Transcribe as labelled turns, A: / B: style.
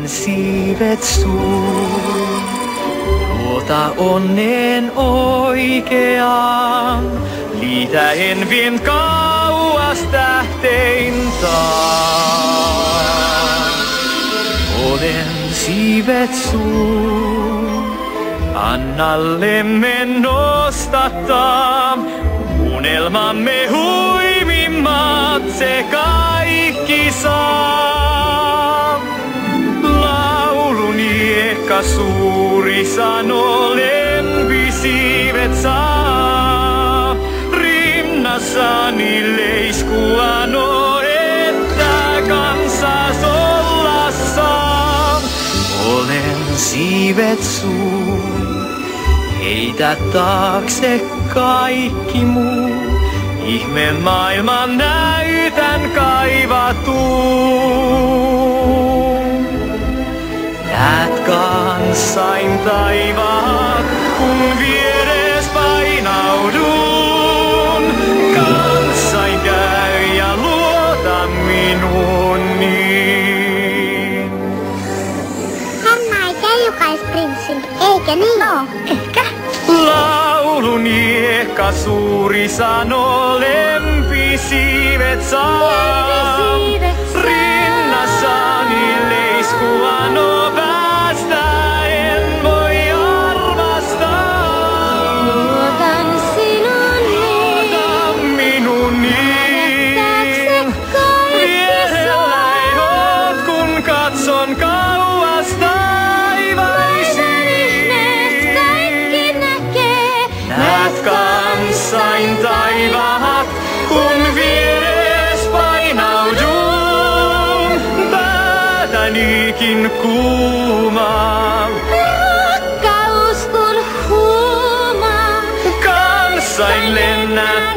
A: siivet suun. Luota onneen oikeaan, liitäen vien kauas tähtein taas. Olen siivet suun, annallemme nostattaa, unelmamme huimimmat se kaikki saa. Laulun hiekka suuri sano, lempisiivet saa. Rinnassani leiskua no, että kansas olla saa. Olen siivet suun, heitä taakse kaikki muu. Ihme maailman näytän kaivatuun. Näet kanssain taivaat, kun vieres painaudun. Kanssain käy ja luota minuun niin.
B: Hanna ei Keijukais-prinssin, eikö niin?
C: No, ehkä.
A: Laulun hiekka suuri sano, lempisiivet saa. Rinnassani leiskua no, päästä en voi arvastaa.
B: Luotan sinun niin.
A: Luota minun niin. Vierellä ei oot, kun katson kauas taivaisiin. Näet kanssain taivaat, kun vieres painaudun. Päätänikin kuumaa,
B: Rakkaus kun huumaa.
A: kanssain lennät.